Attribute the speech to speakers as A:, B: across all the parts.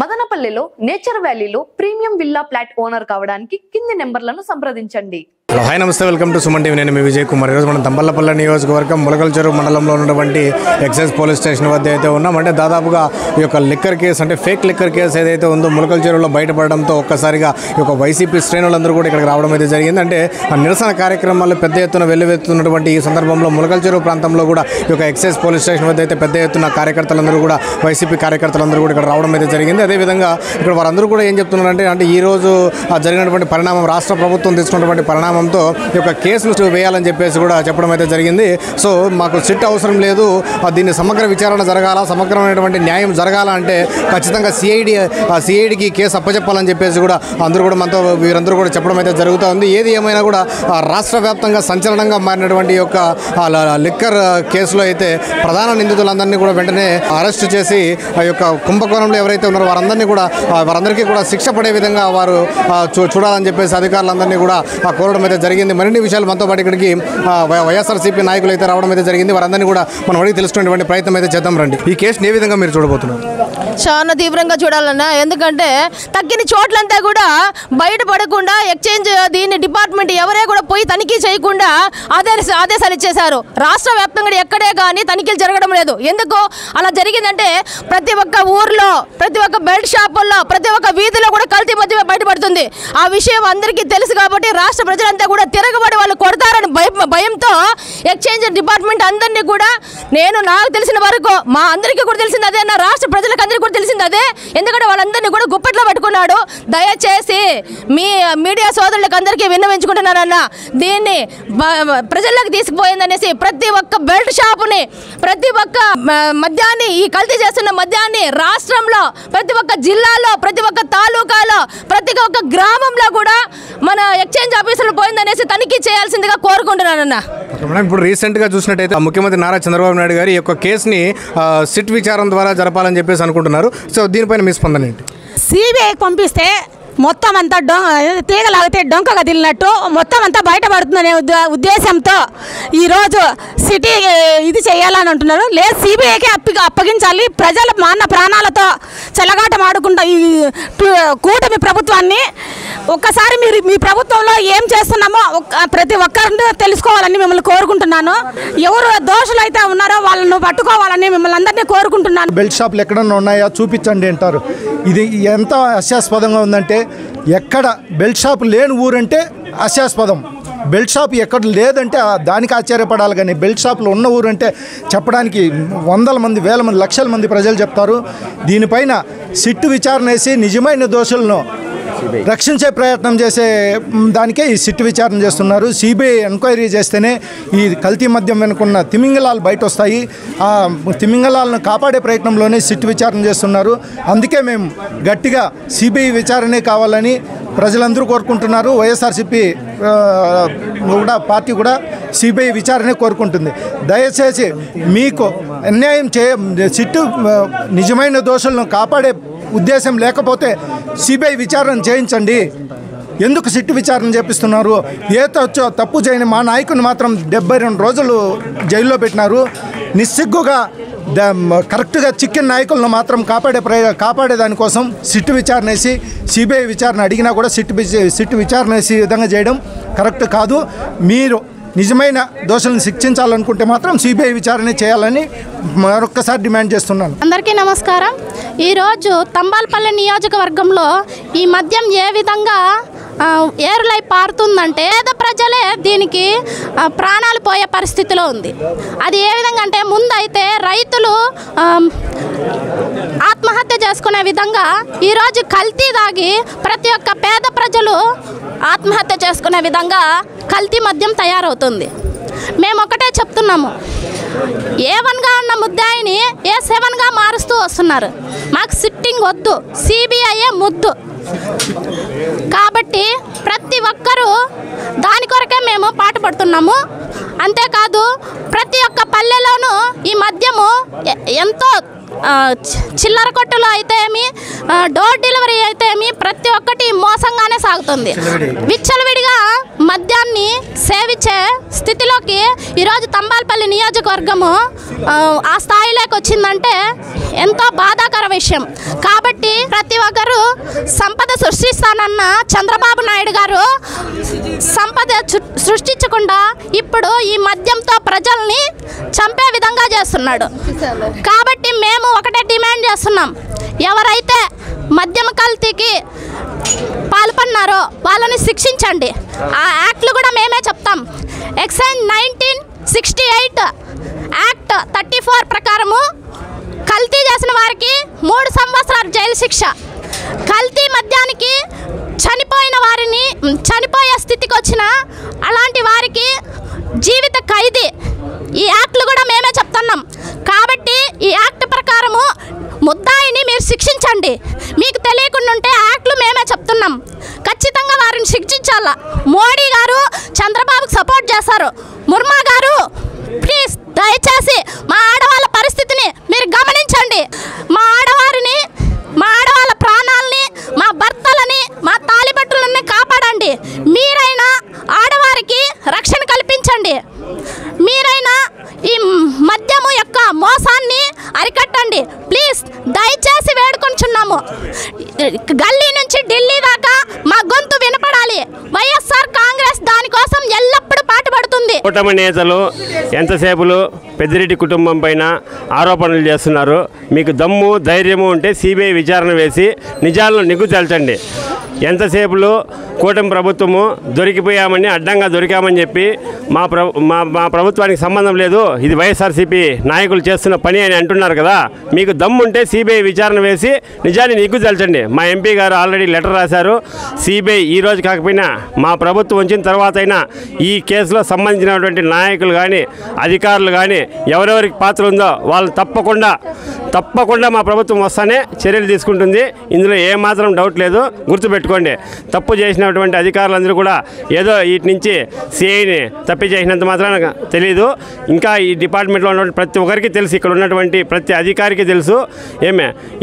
A: మదనపల్లిలో నేచర్ వ్యాలీలో premium villa flat owner కావడానికి కింది నెంబర్లను సంప్రదించండి.
B: హలో హాయ్ నమస్తే, వెల్కమ్ టు సుమన్ టీవీ. నేను మీ విజయ్ కుమార్. ఈరోజు మనం తంబళ్లపల్లి నియోజకవర్గం ములకల్చెరువు మండలంలో ఉన్నటువంటి ఎక్సైజ్ పోలీస్ స్టేషన్ వద్ద అయితే ఉన్నాం. అంటే దాదాపుగా ఈ యొక్క లిక్కర్ కేసు, అంటే ఫేక్ లిక్కర్ కేసు ఏదైతే ఉందో ములకల్చెరువులో బయటపడడంతో ఒక్కసారిగా ఈ యొక్క వైసీపీ శ్రేణులందరూ కూడా ఇక్కడికి రావడం అయితే జరిగింది. అంటే ఆ నిరసన కార్యక్రమాలు పెద్ద ఎత్తున వెల్లువెత్తున్నటువంటి ఈ సందర్భంలో ములకల్చెరువు ప్రాంతంలో కూడా ఈ యొక్క ఎక్సైజ్ పోలీస్ స్టేషన్ వద్ద అయితే పెద్ద ఎత్తున కార్యకర్తలందరూ కూడా వైసీపీ కార్యకర్తలందరూ కూడా ఇక్కడ రావడం అయితే జరిగింది. అదేవిధంగా ఇక్కడ వారందరూ కూడా ఏం చెప్తున్నారంటే ఈ రోజు జరిగినటువంటి పరిణామం, రాష్ట్ర ప్రభుత్వం తీసుకున్నటువంటి పరిణామంతో ఈ యొక్క కేసులు వేయాలని చెప్పేసి కూడా చెప్పడం అయితే జరిగింది. సో మాకు సిట్ అవసరం లేదు, దీన్ని సమగ్ర విచారణ జరగాల, సమగ్రమైనటువంటి న్యాయం జరగాల అంటే ఖచ్చితంగా సిఐడికి కేసు అప్పచెప్పాలని చెప్పేసి కూడా అందరూ కూడా మనతో వీరందరూ కూడా చెప్పడం అయితే జరుగుతూ ఉంది. ఏది ఏమైనా కూడా రాష్ట్ర వ్యాప్తంగా సంచలనంగా మారినటువంటి ఈ యొక్క లిక్కర్ కేసులో అయితే ప్రధాన నిందితులందరినీ కూడా వెంటనే అరెస్ట్ చేసి ఆ యొక్క కుంభకోణంలో ఎవరైతే ఉన్నారో వారందరికీ కూడా శిక్ష పడే విధంగా వారు చూడాలని చెప్పేసి అధికారులందరినీ కూడా కోరడం అయితే జరిగింది. మరిన్ని విషయాలు మనతో పాటు ఇక్కడికి వైఎస్ఆర్సీపీ నాయకులు అయితే రావడం అయితే జరిగింది. వారందరినీ కూడా మనం అడిగి తెలుసుకునేటువంటి ప్రయత్నం అయితే చేద్దాం రండి. ఈ కేసుని ఏ విధంగా మీరు చూడబోతున్నారు?
C: చాలా తీవ్రంగా చూడాలన్నా, ఎందుకంటే తగ్గిన చోట్లంతా కూడా బయటపడకుండా ఎక్స్చేంజ్ దీన్ని డిపార్ట్మెంట్ ఎవరే కూడా పోయి తనిఖీ చేయకుండా ఆదేశాలు ఇచ్చేశారు. రాష్ట్ర వ్యాప్తంగా ఎక్కడే కానీ తనిఖీలు జరగడం లేదు. ఎందుకు అలా జరిగిందంటే ప్రతి ఒక్క ఊర్లో, ప్రతి ఒక్క బెల్ట్ షాపుల్లో, ప్రతి ఒక్క వీధిలో కూడా కల్తీ మధ్య బయటపడుతుంది. ఆ విషయం అందరికీ తెలుసు కాబట్టి రాష్ట్ర ప్రజలంతా కూడా తిరగబడి వాళ్ళు కొడతారని భయంతో ఎక్స్చేంజ్ డిపార్ట్మెంట్ అందరినీ కూడా, నాకు తెలిసిన వరకు మా అందరికీ కూడా తెలిసింది అదే, నా రాష్ట్ర ప్రజలకు అందరికీ కూడా తెలిసింది అదే. ఎందుకంటే వాళ్ళందరినీ కూడా గుప్పెట్లో పెట్టుకున్నాడు. దయచేసి మీ మీడియా సోదరులకు అందరికీ విన్నవించుకుంటున్నారన్న, దీన్ని ప్రజల్లోకి తీసుకుపోయిందనేసి ప్రతి ఒక్క బెల్ట్ షాపుని, ప్రతి ఒక్క మద్యాన్ని, ఈ కల్తీ చేస్తున్న మద్యాన్ని రాష్ట్రంలో ప్రతి ఒక్క జిల్లాలో, ప్రతి ఒక్క తాలూకాలో, ప్రతి ఒక్క గ్రామంలో కూడా మన ఎక్స్చేంజ్ ఆఫీసులు పోయిందనేసి తనిఖీ చేయాల్సిందిగా కోరుకుంటున్నానన్న.
B: ఇప్పుడు రీసెంట్గా చూసినట్టయితే ముఖ్యమంత్రి నారా చంద్రబాబు నాయుడు గారు ఈ యొక్క కేసుని సిట్ విచారణ ద్వారా జరపాలని చెప్పేసి అనుకుంటున్నారు. సో దీనిపైన మీ స్పందన ఏంటి?
D: సిబిఐకి పంపిస్తే మొత్తం అంతా తీగలాగితే డొంక కదిలినట్టు మొత్తం అంతా బయటపడుతుందనే ఉద్దేశంతో ఈరోజు సిటీ ఇది చేయాలని అంటున్నారు. లేదు, సిబిఐకి అప్పగించాలి. ప్రజల మాన ప్రాణాలతో చెలగాటం ఆడుకుంటా ఈ కూటమి ప్రభుత్వాన్ని ఒక్కసారి మీరు మీ ప్రభుత్వంలో ఏం చేస్తున్నామో ప్రతి ఒక్కరిని తెలుసుకోవాలని మిమ్మల్ని కోరుకుంటున్నాను. ఎవరు దోషులు అయితే ఉన్నారో వాళ్ళను పట్టుకోవాలని మిమ్మల్ని అందరినీ కోరుకుంటున్నాను.
E: బెల్ట్ షాపులు ఎక్కడన్నా ఉన్నాయా చూపించండి అంటారు. ఇది ఎంత హాస్యాస్పదంగా ఉందంటే, ఎక్కడ బెల్ట్ షాప్ లేని ఊరంటే హాస్యాస్పదం. బెల్ట్ షాప్ ఎక్కడ లేదంటే దానికి ఆశ్చర్యపడాలి. కానీ బెల్ట్ షాపులు ఉన్న ఊరంటే చెప్పడానికి వందల మంది, వేల మంది, లక్షల మంది ప్రజలు చెప్తారు. దీనిపైన సిట్టు విచారణ వేసి నిజమైన దోషులను రక్షించే ప్రయత్నం చేసే దానికే ఈ సిట్టు విచారణ చేస్తున్నారు. సిబిఐ ఎంక్వైరీ చేస్తేనే ఈ కల్తీ మద్యం వెనుకున్న తిమింగలాలు బయట వస్తాయి. ఆ తిమింగలాలను కాపాడే ప్రయత్నంలోనే సిట్టు విచారణ చేస్తున్నారు. అందుకే మేము గట్టిగా సిబిఐ విచారణే కావాలని ప్రజలందరూ కోరుకుంటున్నారు. వైఎస్ఆర్సీపీ కూడా పార్టీ కూడా సిబిఐ విచారణే కోరుకుంటుంది. దయచేసి మీకు అన్యాయం సిట్టు నిజమైన దోషులను కాపాడే ఉద్దేశం లేకపోతే సిబిఐ విచారణ చేయించండి. ఎందుకు సిట్టు విచారణ చేపిస్తున్నారు? తప్పు చేయని మా నాయకుని మాత్రం 72 రోజులు జైల్లో పెట్టినారు. నిస్సిగ్గుగా కరెక్ట్గా చిక్కిన నాయకులను మాత్రం కాపాడే దానికోసం సిట్టు విచారణ వేసి సిబిఐ విచారణ అడిగినా కూడా సిట్టు విచారణ వేసి విధంగా చేయడం కరెక్ట్ కాదు. మీరు నిజమైన దోషులను శిక్షించాలనుకుంటే మాత్రం సిబిఐ విచారణ చేయాలని మరొక్కసారి డిమాండ్ చేస్తున్నాను.
F: అందరికీ నమస్కారం. ఈరోజు తంబళ్లపల్లి నియోజకవర్గంలో ఈ మద్యం ఏ విధంగా ఏరులై పారుతుందంటే పేద ప్రజలే దీనికి ప్రాణాలు పోయే పరిస్థితిలో ఉంది. అది ఏ విధంగా అంటే, ముందైతే రైతులు ఆత్మహత్య చేసుకునే విధంగా ఈరోజు కల్తీ తాగి ప్రతి ఒక్క పేద ప్రజలు ఆత్మహత్య చేసుకునే విధంగా కల్తీ మద్యం తయారవుతుంది. మేము ఒకటే చెప్తున్నాము, A1గా ఉన్న ముద్దాయిని A7గా మారుస్తూ వస్తున్నారు. మాకు సిట్టింగ్ వద్దు, సిబిఐయే ముద్దు. కాబట్టి ప్రతి ఒక్కరూ దాని కొరకే మేము పాటుపడుతున్నాము. అంతేకాదు ప్రతి ఒక్క పల్లెలోనూ ఈ మద్యము ఎంతో చిల్లర కొట్టులు అయితే ఏమి, డోర్ డెలివరీ అయితే ఏమి, ప్రతి ఒక్కటి మోసంగానే సాగుతుంది. విచ్చలవిడిగా మద్యాన్ని సేవించే స్థితిలోకి ఈరోజు తంబళ్లపల్లి నియోజకవర్గము ఆ స్థాయిలోకి వచ్చిందంటే ఎంతో బాధాకర విషయం. కాబట్టి ప్రతి సృష్టిస్తానన్న చంద్రబాబు నాయుడు గారు సంపద సృష్టించకుండా ఇప్పుడు ఈ మద్యంతో ప్రజల్ని చంపే విధంగా చేస్తున్నాడు. కాబట్టి మేము ఒకటే డిమాండ్ చేస్తున్నాం, ఎవరైతే మద్యం కల్తీకి పాల్పన్నారో వాళ్ళని శిక్షించండి. ఆ యాక్ట్లు కూడా మేమే చెప్తాం. ఎక్సైజ్ 1968 యాక్ట్ 34 ప్రకారము కల్తీ చేసిన వారికి 3 సంవత్సరాల జైలు శిక్ష, కల్తీ మద్యానికి చనిపోయే స్థితికి వచ్చిన అలాంటి వారికి జీవిత ఖైదీ. ఈ యాక్ట్లు కూడా మేమే చెప్తున్నాం. కాబట్టి ఈ యాక్ట్ ప్రకారము ముద్దాయిని మీరు శిక్షించండి. మీకు తెలియకుండా ఉంటే యాక్ట్లు మేమే చెప్తున్నాం, ఖచ్చితంగా వారిని శిక్షించాలా. మోడీ గారు చంద్రబాబుకి సపోర్ట్ చేస్తారు. ముర్మా గారు ప్లీజ్ దయచేసి మా ఆడవాళ్ళ పరిస్థితిని మీరు గమనించండి. మా ఆడవాళ్ళ ప్రాణాలని, మా భర్తలని, మా తాలిబట్టులని కాపాడండి. మీరైనా ఆడవారికి రక్షణ కల్పించండి. మీరైనా ఈ మద్యము యొక్క మోసాన్ని అరికట్టండి. ప్లీజ్ దయచేసి వేడుకొంచున్నాము. గల్లీ నుంచి ఢిల్లీ దాకా మా గొంతు వినపడాలి. వైఎస్ఆర్ కాంగ్రెస్ దానికోసం ఎల్లప్పుడూ పాటుపడుతుంది.
G: కూటమి నేతలు ఎంతసేపులు పెద్దిరెడ్డి కుటుంబం పైన ఆరోపణలు చేస్తున్నారు. మీకు దమ్ము ధైర్యము ఉంటే సిబిఐ విచారణ వేసి నిజాలను నిగ్గు తేల్చండి. ఎంతసేపులు కూటమి ప్రభుత్వము దొరికిపోయామని అడ్డంగా దొరికామని చెప్పి మా ప్రభుత్వానికి సంబంధం లేదు, ఇది వైఎస్ఆర్సీపీ నాయకులు చేస్తున్న పని అని అంటున్నారు కదా. మీకు దమ్ము ఉంటే సిబిఐ విచారణ వేసి నిజాన్ని నిగ్గు తేల్చండి. మా ఎంపీ గారు ఆల్రెడీ లెటర్ రాశారు. సిబిఐ ఈ రోజు కాకపోయినా మా ప్రభుత్వం వచ్చిన తర్వాత అయినా ఈ కేసులో సంబంధించినటువంటి నాయకులు కానీ అధికారులు కానీ ఎవరెవరికి పాత్ర ఉందో వాళ్ళు తప్పకుండా మా ప్రభుత్వం వస్తానే చర్యలు తీసుకుంటుంది. ఇందులో ఏమాత్రం డౌట్ లేదు. గుర్తుపెట్టుకోండి, తప్పు చేసినటువంటి అధికారులందరూ కూడా ఏదో వీటి నుంచి సిఐని తప్పి చేసినంత మాత్రాన తెలియదు. ఇంకా ఈ డిపార్ట్మెంట్లో ఉన్నటువంటి ప్రతి ఒక్కరికి తెలుసు, ఇక్కడ ఉన్నటువంటి ప్రతి అధికారికి తెలుసు.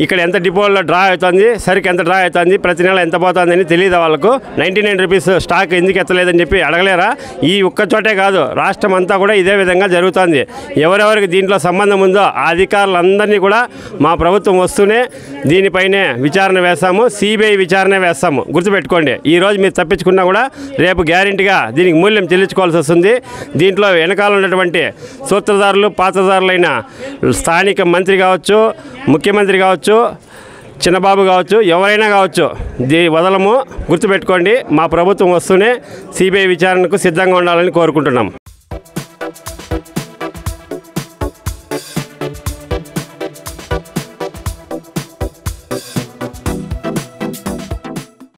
G: ఇక్కడ ఎంత డిపోలో డ్రా అవుతుంది, సరికి ఎంత డ్రా అవుతుంది, ప్రతి నెల ఎంత పోతుందని తెలియదు వాళ్ళకు. 99 రూపీస్ స్టాక్ ఎందుకు ఎత్తలేదని చెప్పి అడగలేరా? ఈ ఒక్క చోటే కాదు, రాష్ట్రం అంతా కూడా ఇదే విధంగా జరుగుతుంది. ఎవరెవరికి దీంట్లో సంబంధం ఉందో ఆ అధికారులందరినీ కూడా మా ప్రభుత్వం వస్తూనే దీనిపైనే విచారణ వేస్తాము, సిబిఐ విచారణ వేస్తాము. గుర్తుపెట్టుకోండి, ఈరోజు మీరు తప్పించుకున్నా కూడా రేపు గ్యారెంటీగా దీనికి మూల్యం చెల్లించుకోవాల్సి వస్తుంది. దీంట్లో వెనకాల ఉన్నటువంటి సూత్రధారులు పాత్రధారులైన స్థానిక మంత్రి కావచ్చు, ముఖ్యమంత్రి కావచ్చు, చిన్నబాబు కావచ్చు, ఎవరైనా కావచ్చు, వదలము. గుర్తుపెట్టుకోండి, మా ప్రభుత్వం వస్తూనే సిబిఐ విచారణకు సిద్ధంగా ఉండాలని కోరుకుంటున్నాం.